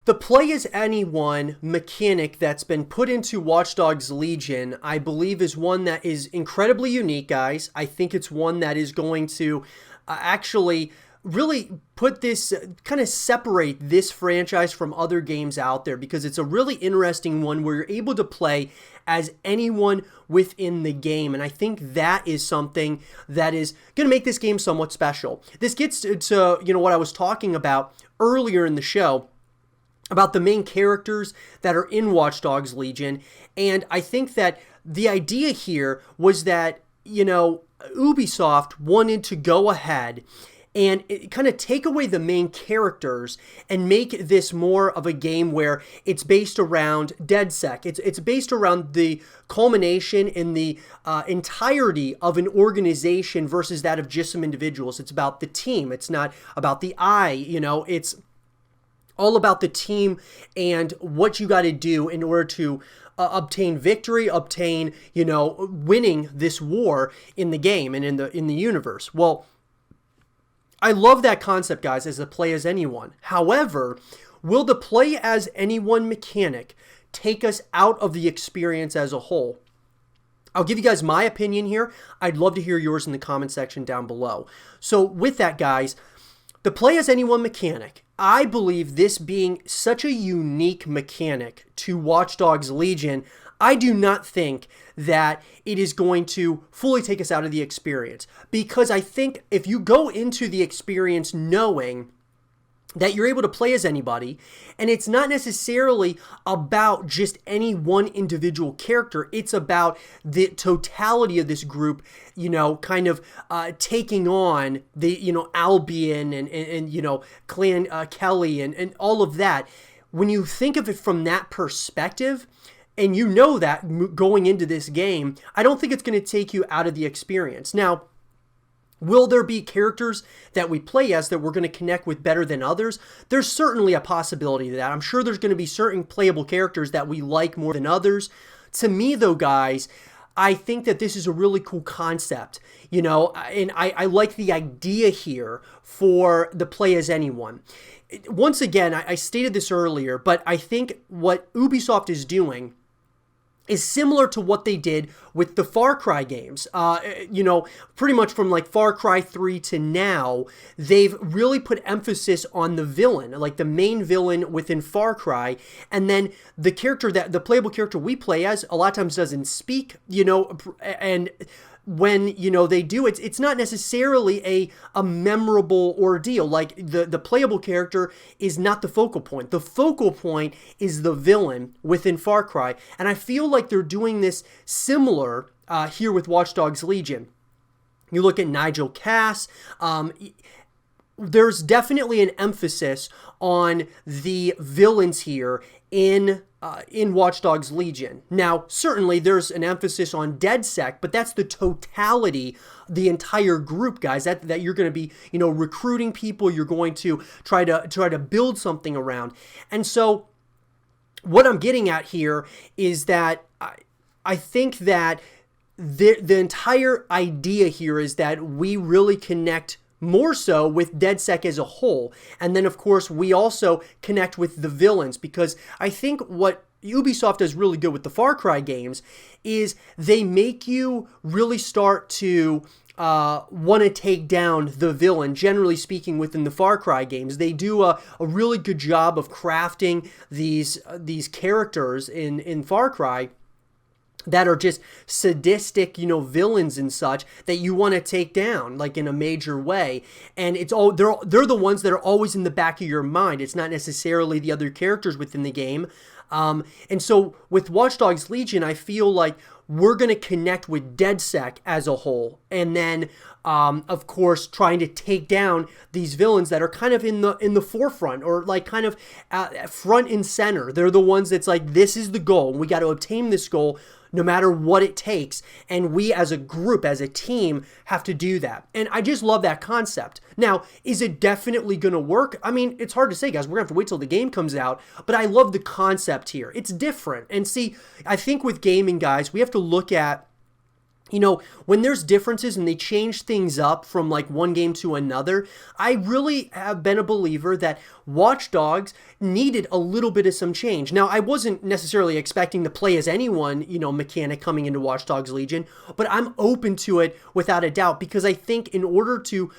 The play as anyone mechanic that's been put into Watch Dogs Legion, I believe, is one that is incredibly unique, guys. I think it's one that is going to actually really put this, kind of separate this franchise from other games out there, because it's a really interesting one where you're able to play as anyone within the game. And I think that is something that is going to make this game somewhat special. This gets to what I was talking about earlier in the show, about the main characters that are in Watch Dogs Legion. And I think that the idea here was that, Ubisoft wanted to go ahead and kind of take away the main characters and make this more of a game where it's based around DedSec. It's based around the culmination in the entirety of an organization versus that of just some individuals. It's about the team. It's not about the it's all about the team and what you got to do in order to obtain victory, winning this war in the game and in the universe. Well, I love that concept, guys, as a play as anyone. However, will the play as anyone mechanic take us out of the experience as a whole? I'll give you guys my opinion here. I'd love to hear yours in the comment section down below. So with that, guys, the play as anyone mechanic, I believe this being such a unique mechanic to Watch Dogs Legion, I do not think that it is going to fully take us out of the experience. Because I think if you go into the experience knowing that you're able to play as anybody, and it's not necessarily about just any one individual character, it's about the totality of this group, taking on the, Albion and Clan Kelly and all of that. When you think of it from that perspective, and that going into this game, I don't think it's going to take you out of the experience. Now, will there be characters that we play as that we're going to connect with better than others? There's certainly a possibility of that. I'm sure there's going to be certain playable characters that we like more than others. To me, though, guys, I think that this is a really cool concept, and I like the idea here for the play as anyone. Once again, I stated this earlier, but I think what Ubisoft is doing is similar to what they did with the Far Cry games. Pretty much from like Far Cry 3 to now, they've really put emphasis on the villain, like the main villain within Far Cry, and then the playable character we play as a lot of times doesn't speak, and when they do, it's not necessarily a memorable ordeal. Like the playable character is not the focal point. The focal point is the villain within Far Cry, and I feel like they're doing this similar here with Watch Dogs Legion. You look at Nigel Cass. There's definitely an emphasis on the villains here in Watch Dogs Legion. Now, certainly there's an emphasis on DedSec, but that's the totality, the entire group, guys, that you're going to be, recruiting people. You're going to try to build something around. And so what I'm getting at here is that I think that the entire idea here is that we really connect more so with DedSec as a whole. And then, of course, we also connect with the villains, because I think what Ubisoft does really good with the Far Cry games is they make you really start to want to take down the villain, generally speaking, within the Far Cry games. They do a really good job of crafting these characters in Far Cry that are just sadistic, villains and such that you want to take down, like in a major way. And they're the ones that are always in the back of your mind. It's not necessarily the other characters within the game. And so with Watch Dogs Legion, I feel like we're going to connect with DedSec as a whole. And then, of course, trying to take down these villains that are kind of in the forefront, or like kind of front and center. They're the ones that's like, this is the goal. We got to obtain this goal no matter what it takes. And we as a group, as a team, have to do that. And I just love that concept. Now, is it definitely going to work? I mean, it's hard to say, guys. We're going to have to wait till the game comes out. But I love the concept here. It's different. And see, I think with gaming, guys, we have to look at you know, when there's differences and they change things up from like one game to another, I really have been a believer that Watch Dogs needed a little bit of some change. Now, I wasn't necessarily expecting to play as anyone, you know, mechanic coming into Watch Dogs Legion, but I'm open to it without a doubt, because I think in order to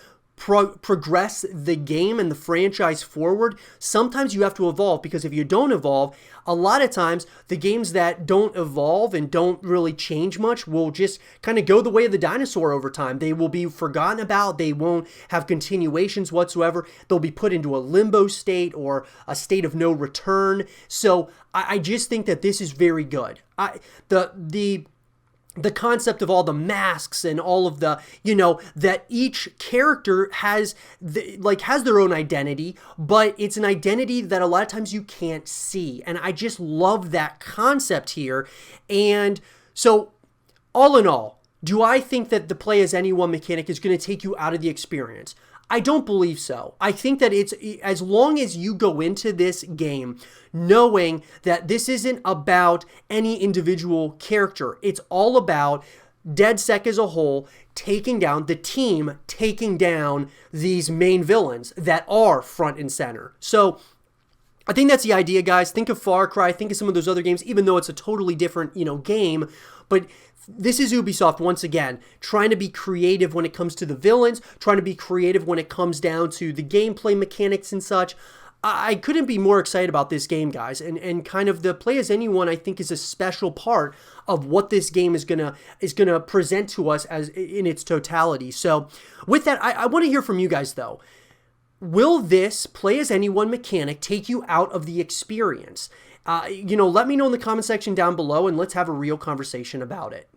progress the game and the franchise forward, sometimes you have to evolve, because if you don't evolve, a lot of times the games that don't evolve and don't really change much will just kind of go the way of the dinosaur over time. They will be forgotten about. They won't have continuations whatsoever. They'll be put into a limbo state or a state of no return. So I just think that this is very good. The concept of all the masks and all of the, you know, that each character has has their own identity, but it's an identity that a lot of times you can't see. And I just love that concept here. And so all in all, do I think that the play as anyone mechanic is going to take you out of the experience? I don't believe so. I think that it's, as long as you go into this game knowing that this isn't about any individual character, it's all about DedSec as a whole taking down the team, taking down these main villains that are front and center. So I think that's the idea, guys. Think of Far Cry, think of some of those other games, even though it's a totally different, you know, game, but this is Ubisoft, once again, trying to be creative when it comes to the villains, trying to be creative when it comes down to the gameplay mechanics and such. I couldn't be more excited about this game, guys, and kind of the play as anyone, I think, is a special part of what this game is gonna present to us as in its totality. So with that, I want to hear from you guys, though. Will this play as anyone mechanic take you out of the experience? You know, let me know in the comment section down below, and let's have a real conversation about it.